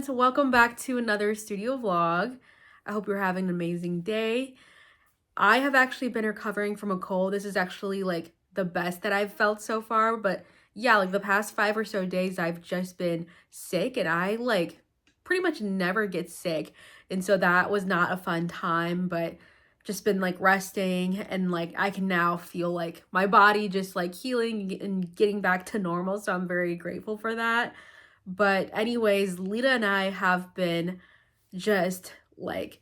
friends, welcome back to another studio vlog. I hope you're having an amazing day. I have actually been recovering from a cold. This is actually like the best that I've felt so far, but yeah, like the past 5 or so days I've just been sick, and I like pretty much never get sick. And so that was not a fun time, but just been like resting, and like I can now feel like my body just like healing and getting back to normal. So I'm very grateful for that. But anyways, Lita and I have been just like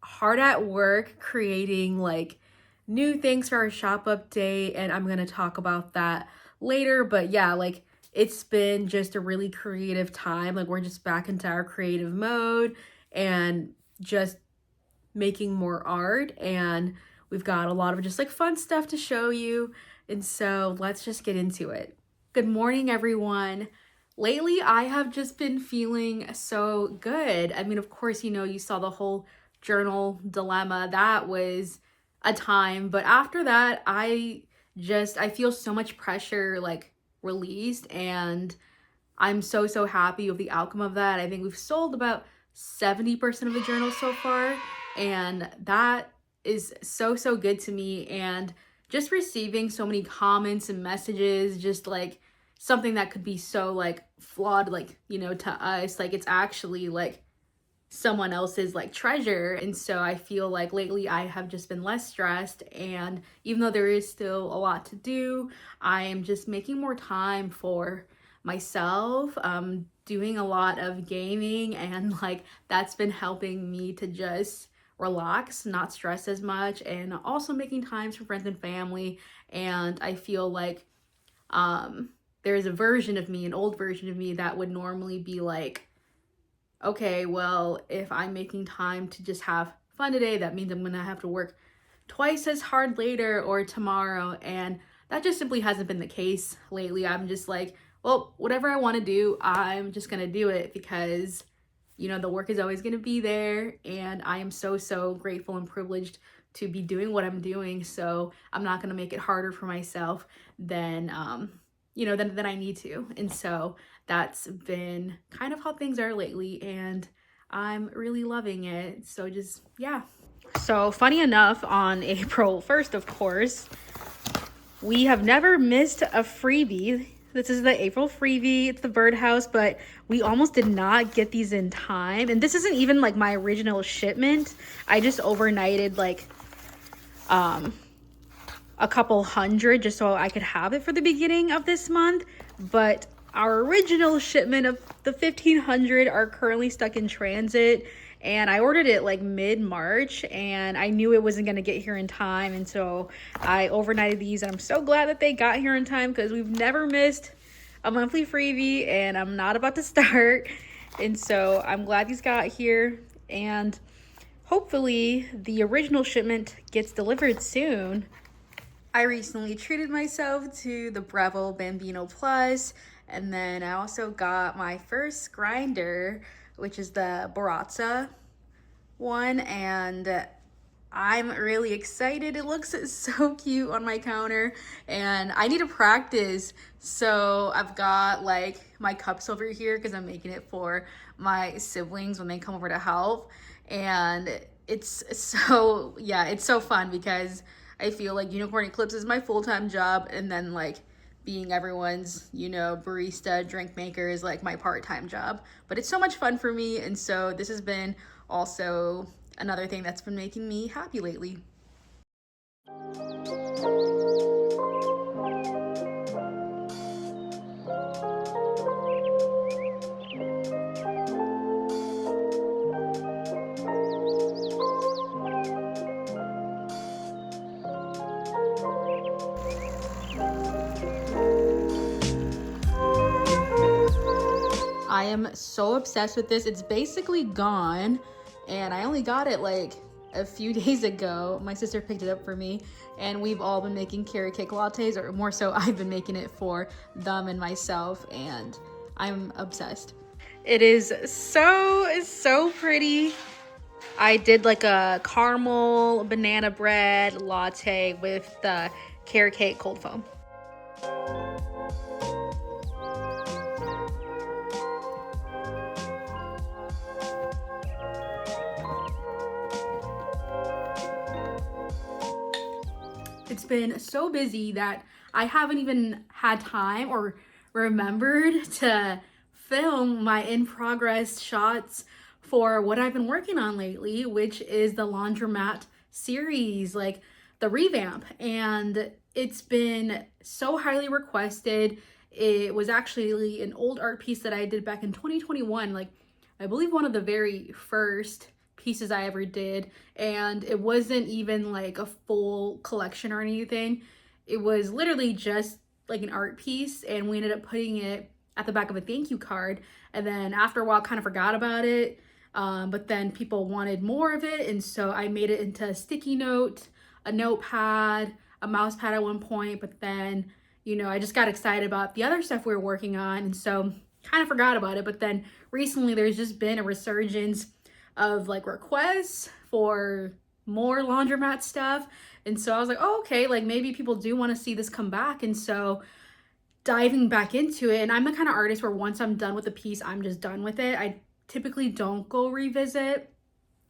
hard at work creating like new things for our shop update, and I'm going to talk about that later. But yeah, like it's been just a really creative time. Like we're just back into our creative mode and just making more art, and we've got a lot of just like fun stuff to show you. And so let's just get into it. Good morning, everyone. Lately, I have just been feeling so good. I mean, of course, you saw the whole journal dilemma. That was a time, but after that, I feel so much pressure like released, and I'm so happy with the outcome of that. I think we've sold about 70% of the journal so far, and that is so good to me. And just receiving so many comments and messages, just like something that could be so like flawed, like, to us, like it's actually like someone else's like treasure. And so I feel like lately I have just been less stressed, and even though there is still a lot to do, I am just making more time for myself, doing a lot of gaming, and like that's been helping me to just relax, not stress as much, and also making times for friends and family. And I feel like there's a version of me, an old version of me, that would normally be like, okay, well, if I'm making time to just have fun today, that means I'm gonna have to work twice as hard later or tomorrow. And that just simply hasn't been the case lately. I'm just like, well, whatever I want to do, I'm just gonna do it, because the work is always gonna be there, and I am so grateful and privileged to be doing what I'm doing. So I'm not gonna make it harder for myself than than I need to. And so that's been kind of how things are lately, and I'm really loving it. So just, yeah. So funny enough, on April 1st, of course, we have never missed a freebie. This is the April freebie. It's the birdhouse, but we almost did not get these in time. And this isn't even like my original shipment. I just overnighted like a couple hundred just so I could have it for the beginning of this month. But our original shipment of the 1,500 are currently stuck in transit, and I ordered it like mid-March, and I knew it wasn't going to get here in time, and so I overnighted these, and I'm so glad that they got here in time, because we've never missed a monthly freebie, and I'm not about to start. And so I'm glad these got here, and hopefully the original shipment gets delivered soon. I recently treated myself to the Breville Bambino Plus, and then I also got my first grinder, which is the Barazza one, and I'm really excited. It looks so cute on my counter, and I need to practice. So I've got like my cups over here because I'm making it for my siblings when they come over to help. And it's so fun, because I feel like Unicorn Eclipse is my full-time job, and then like being everyone's, barista, drink maker is like my part-time job. But it's so much fun for me, and so this has been also another thing that's been making me happy lately. I am so obsessed with this. It's basically gone, and I only got it like a few days ago. My sister picked it up for me, and we've all been making carrot cake lattes, or more so I've been making it for them and myself, and I'm obsessed. It is so pretty. I did like a caramel banana bread latte with the carrot cake cold foam. just been so busy that I haven't even had time or remembered to film my in progress shots for what I've been working on lately, which is the Laundromat series, like the revamp. And it's been so highly requested. It was actually an old art piece that I did back in 2021, like I believe one of the very first pieces I ever did, and it wasn't even like a full collection or anything. It was literally just like an art piece, and we ended up putting it at the back of a thank you card, and then after a while kind of forgot about it. But then people wanted more of it, and so I made it into a sticky note, a notepad, a mouse pad at one point, but then, you know, I just got excited about the other stuff we were working on, and so kind of forgot about it. But then recently there's just been a resurgence of like requests for more laundromat stuff, and so I was like, oh, okay, like maybe people do want to see this come back. And so diving back into it, and I'm the kind of artist where once I'm done with a piece, I'm just done with it. I typically don't go revisit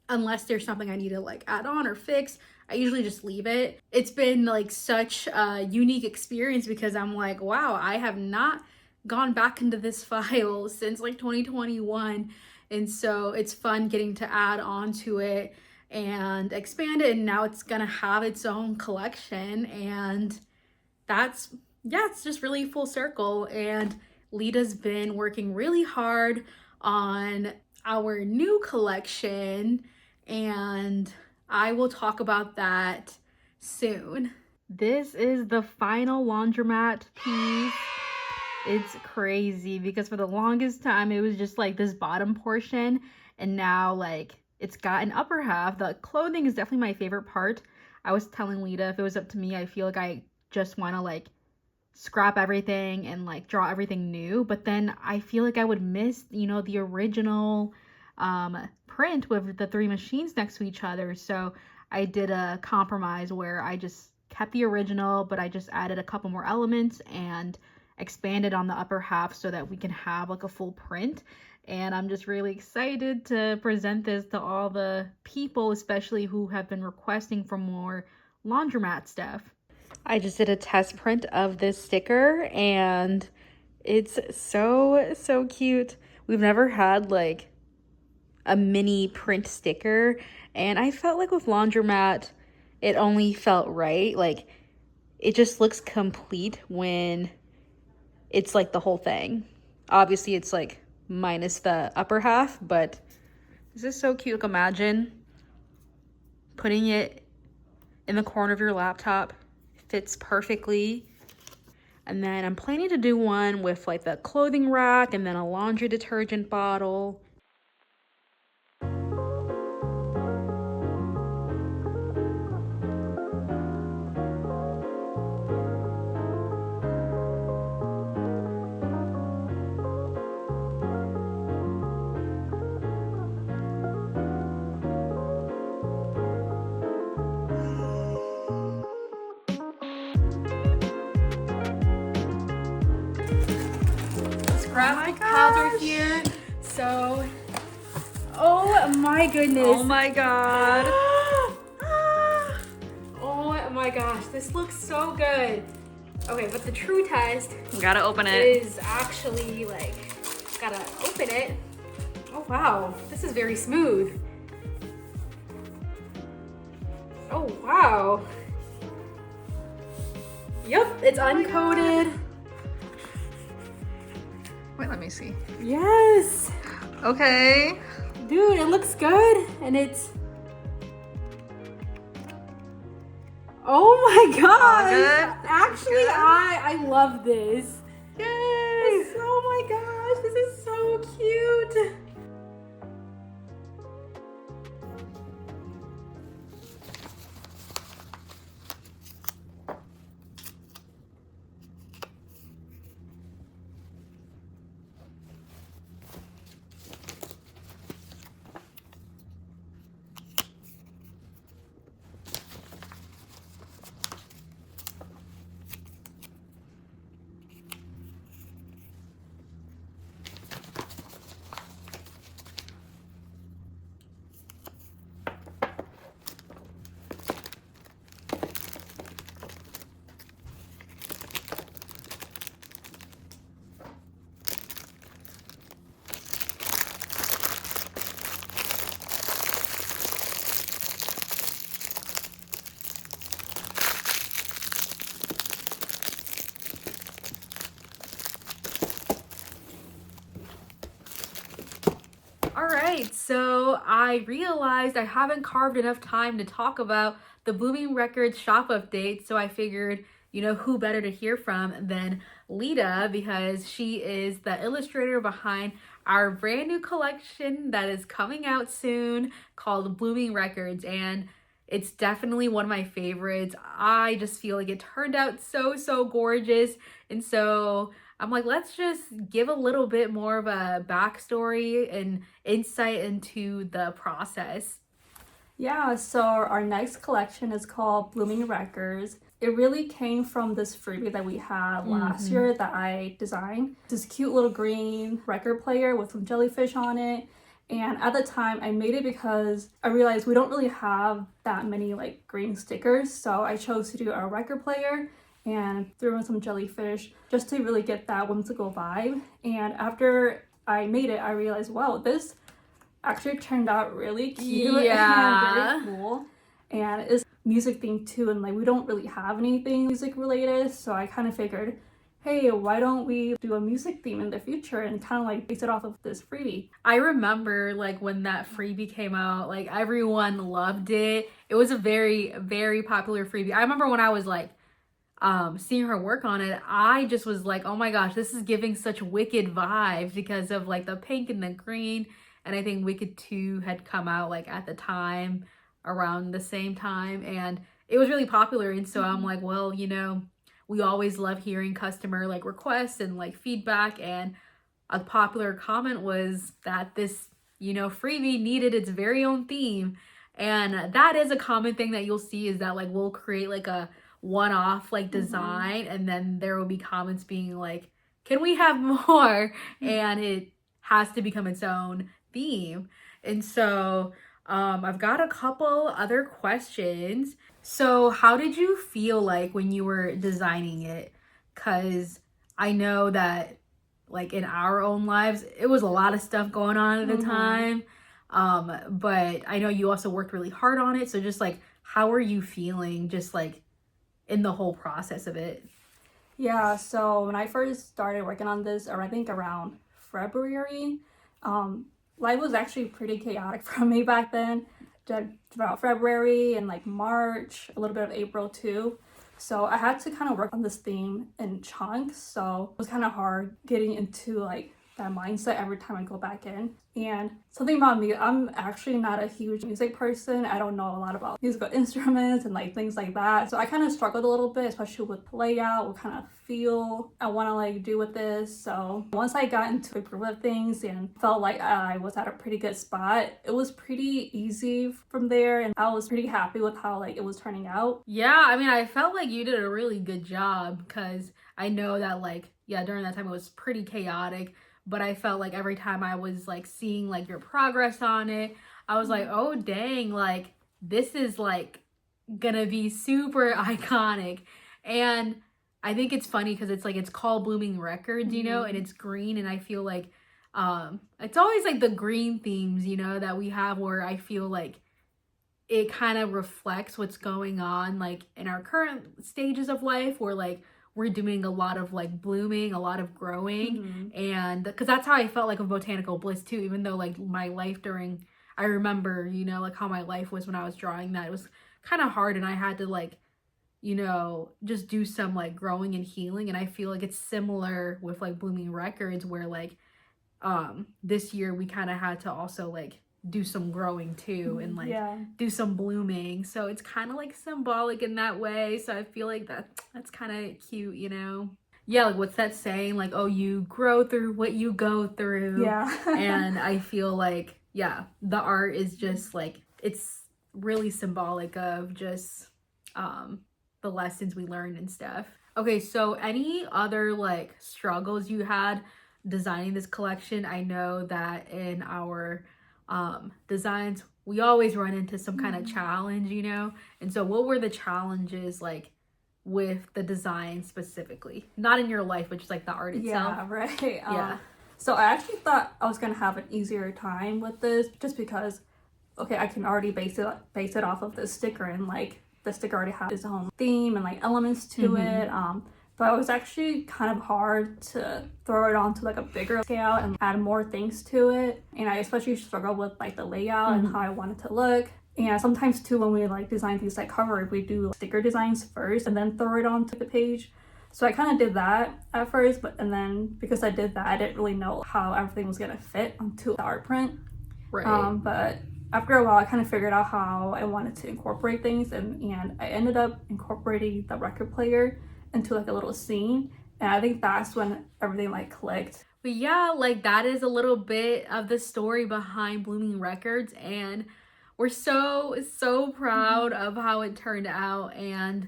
unless there's something I need to like add on or fix. I usually just leave it. It's been like such a unique experience because I'm like, wow, I have not gone back into this file since like 2021. And so it's fun getting to add on to it and expand it. And now it's gonna have its own collection. And that's, yeah, it's just really full circle. And Lita's been working really hard on our new collection, and I will talk about that soon. This is the final laundromat piece. It's crazy because for the longest time it was just like this bottom portion, and now like it's got an upper half. The clothing is definitely my favorite part. I was telling Lita, if it was up to me, I feel like I just want to like scrap everything and like draw everything new, but then I feel like I would miss, you know, the original print with the three machines next to each other. So I did a compromise where I just kept the original, but I just added a couple more elements and expanded on the upper half so that we can have like a full print. And I'm just really excited to present this to all the people, especially who have been requesting for more laundromat stuff. I just did a test print of this sticker and it's so cute. We've never had like a mini print sticker, and I felt like with Laundromat it only felt right. Like it just looks complete when it's like the whole thing. Obviously it's like minus the upper half, but this is so cute. Like imagine putting it in the corner of your laptop. Fits perfectly. And then I'm planning to do one with like the clothing rack and then a laundry detergent bottle. Scrapbook powder here. So, oh my goodness. Oh my god. Oh my gosh, this looks so good. Okay, but the true test Gotta open it. is actually like, gotta open it. Oh wow, this is very smooth. Oh wow. Yep, it's uncoated. Wait, let me see. Yes. Okay. Dude, it looks good. And it's... Oh my gosh. Good. Actually, Good. I love this. Yay. Oh my gosh, this is so cute. All right, so I realized I haven't carved enough time to talk about the Blooming Records shop update, so I figured, who better to hear from than Lita, because she is the illustrator behind our brand new collection that is coming out soon called Blooming Records, and it's definitely one of my favorites. I just feel like it turned out so gorgeous, and so I'm like, let's just give a little bit more of a backstory and insight into the process. Yeah, so our next collection is called Blooming Records. It really came from this freebie that we had last year that I designed. This cute little green record player with some jellyfish on it. And at the time, I made it because I realized we don't really have that many like green stickers. So I chose to do a record player and threw in some jellyfish just to really get that whimsical vibe. And after I made it, I realized, wow, this actually turned out really cute and very cool. And it's music themed too, and like we don't really have anything music related, so I kind of figured, hey, why don't we do a music theme in the future and kind of like base it off of this freebie. I remember like when that freebie came out, like everyone loved it. It was a very popular freebie. I remember when I was like seeing her work on it, I just was like, oh my gosh, this is giving such Wicked vibes because of like the pink and the green. And I think Wicked 2 had come out like at the time, around the same time, and it was really popular. And so I'm like, well, we always love hearing customer like requests and like feedback, and a popular comment was that this, freebie needed its very own theme. And that is a common thing that you'll see, is that like we'll create like a one-off like design, and then there will be comments being like, can we have more? And it has to become its own theme. And so I've got a couple other questions. So how did you feel like when you were designing it? Because I know that like in our own lives, it was a lot of stuff going on at the time. But I know you also worked really hard on it. So just like, how are you feeling just like in the whole process of it? Yeah, so when I first started working on this, or I think around February, life was actually pretty chaotic for me back then. About February and like March, a little bit of April too. So I had to kind of work on this theme in chunks. So it was kind of hard getting into like that mindset every time I go back in. And something about me, I'm actually not a huge music person. I don't know a lot about musical instruments and like things like that. So I kind of struggled a little bit, especially with layout, what kind of feel I want to like do with this. So once I got into a group of things and felt like I was at a pretty good spot, it was pretty easy from there, and I was pretty happy with how like it was turning out. Yeah, I mean, I felt like you did a really good job, because I know that like, yeah, during that time it was pretty chaotic. But I felt like every time I was like seeing like your progress on it, I was like, oh dang, like this is like gonna be super iconic. And I think it's funny because it's like, it's called Blooming Records, and it's green, and I feel like it's always like the green themes, that we have, where I feel like it kind of reflects what's going on like in our current stages of life, where like we're doing a lot of like blooming, a lot of growing. And because that's how I felt like of Botanical Bliss too, even though like my life during, I remember, like how my life was when I was drawing that, it was kind of hard, and I had to like, just do some like growing and healing. And I feel like it's similar with like Blooming Records, where like this year we kind of had to also like do some growing too, and like do some blooming. So it's kind of like symbolic in that way. So I feel like that's kind of cute, Yeah, like what's that saying? Like, oh, you grow through what you go through. Yeah. And I feel like, yeah, the art is just like, it's really symbolic of just the lessons we learned and stuff. Okay, so any other like struggles you had designing this collection? I know that in our designs we always run into some kind of challenge, and so what were the challenges like with the design specifically, not in your life but just like the art itself? Yeah, right. So I actually thought I was gonna have an easier time with this, just because okay, I can already base it off of the sticker, and like the sticker already has its own theme and like elements to it. but it was actually kind of hard to throw it onto like a bigger scale and add more things to it. And I especially struggled with like the layout and how I wanted to look. And sometimes too, when we like design things like cover, we do sticker designs first and then throw it onto the page. So I kind of did that at first, and then because I did that, I didn't really know how everything was gonna fit onto the art print. Right. But after a while, I kind of figured out how I wanted to incorporate things, and I ended up incorporating the record player into like a little scene, and I think that's when everything like clicked. But yeah, like that is a little bit of the story behind Blooming Records, and we're so proud of how it turned out. And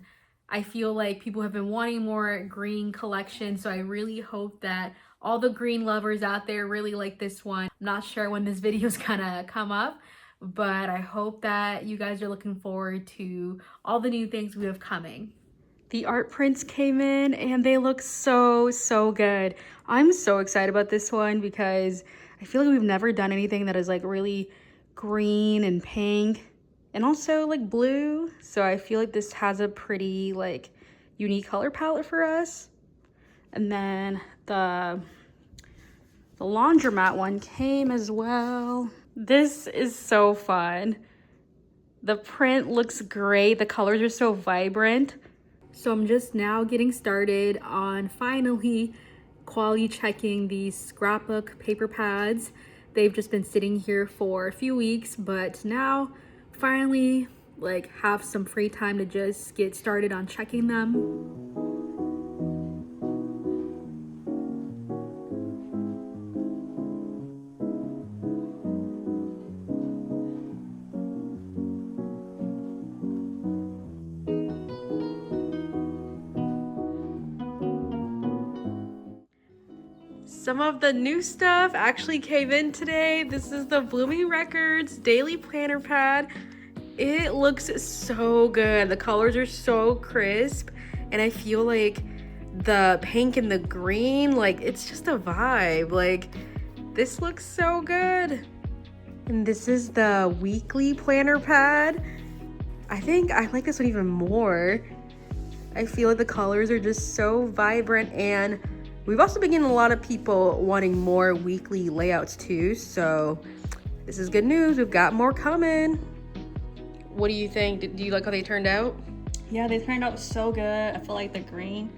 I feel like people have been wanting more green collection, so I really hope that all the green lovers out there really like this one. I'm not sure when this video is gonna come up, but I hope that you guys are looking forward to all the new things we have coming. The art prints came in and they look so good. I'm so excited about this one because I feel like we've never done anything that is like really green and pink and also like blue. So I feel like this has a pretty like unique color palette for us. And then the Laundromat one came as well. This is so fun. The print looks great. The colors are so vibrant. So I'm just now getting started on finally quality checking these scrapbook paper pads. They've just been sitting here for a few weeks, but now finally like have some free time to just get started on checking them. Some of the new stuff actually came in today. This is the Blooming Records Daily Planner Pad. It looks so good. The colors are so crisp, and I feel like the pink and the green, like it's just a vibe. Like this looks so good. And this is the Weekly Planner Pad. I think I like this one even more. I feel like the colors are just so vibrant, and we've also been getting a lot of people wanting more weekly layouts too, so this is good news. We've got more coming. What do you think? Do you like how they turned out? Yeah, they turned out so good. I feel like the green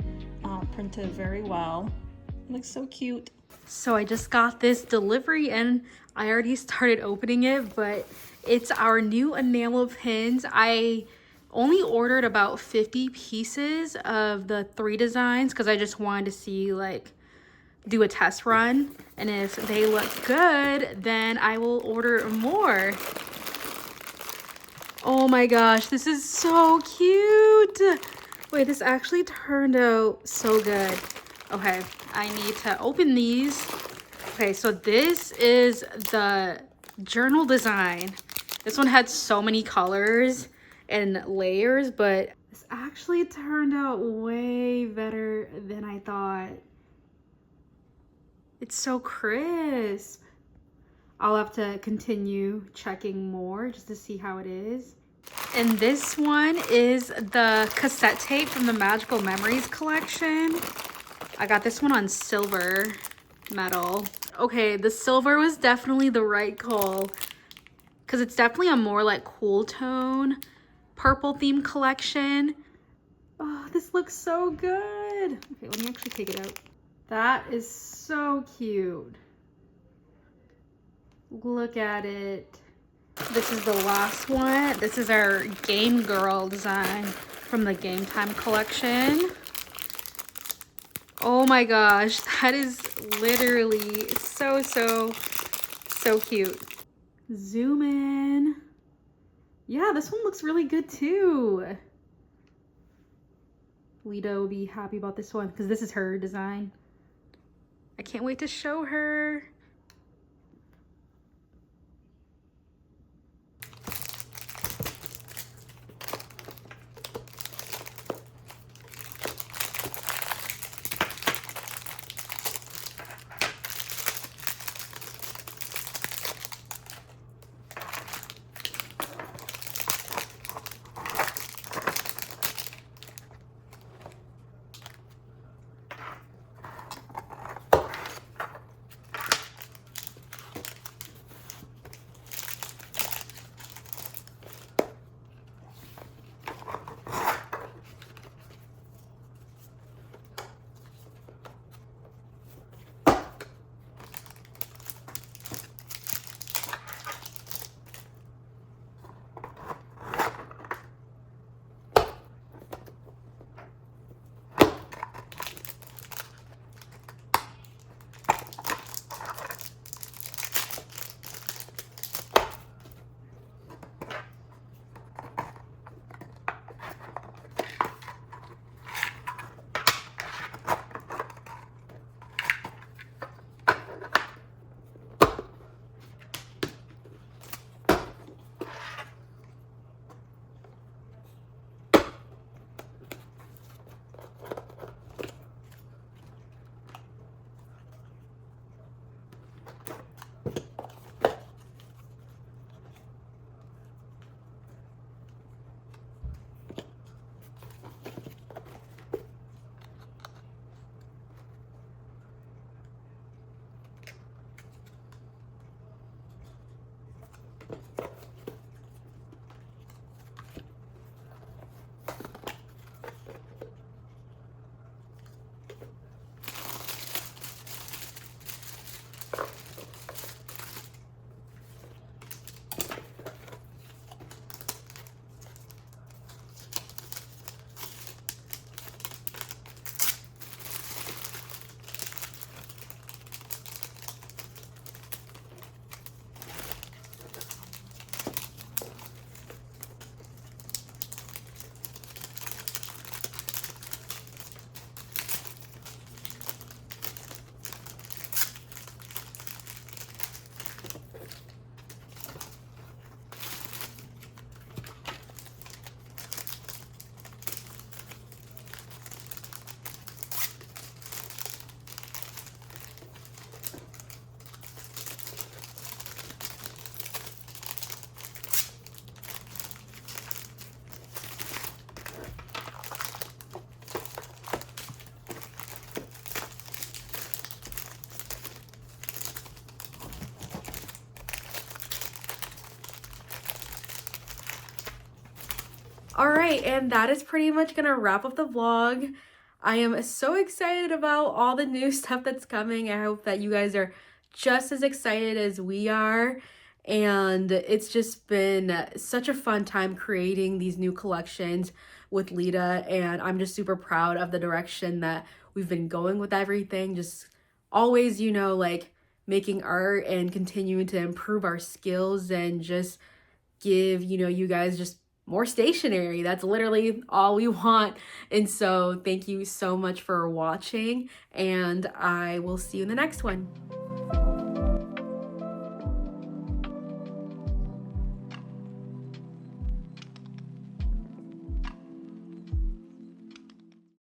printed very well. It looks so cute. So I just got this delivery and I already started opening it, but it's our new enamel pins. I only ordered about 50 pieces of the 3 designs because I just wanted to see, like, do a test run. And if they look good, then I will order more. Oh my gosh, this is so cute. Wait, this actually turned out so good. Okay, I need to open these. Okay, so this is the journal design. This one had so many colors and layers, but this actually turned out way better than I thought. It's so crisp. I'll have to continue checking more just to see how it is. And this one is the cassette tape from the Magical Memories collection. I got this one on silver metal. Okay, the silver was definitely the right call because it's definitely a more like cool tone purple theme collection. Oh, this looks so good. Okay, let me actually take it out. That is so cute. Look at it. This is the last one. This is our Game Girl design from the Game Time collection. Oh my gosh, that is literally so cute. Zoom in. Yeah, this one looks really good too. Lita will be happy about this one because this is her design. I can't wait to show her. All right, and that is pretty much gonna wrap up the vlog. I am so excited about all the new stuff that's coming. I hope that you guys are just as excited as we are. And it's just been such a fun time creating these new collections with Lita. And I'm just super proud of the direction that we've been going with everything. Just always, you know, like making art and continuing to improve our skills and just give, you know, you guys just more stationery. That's literally all we want. And so thank you so much for watching, and I will see you in the next one.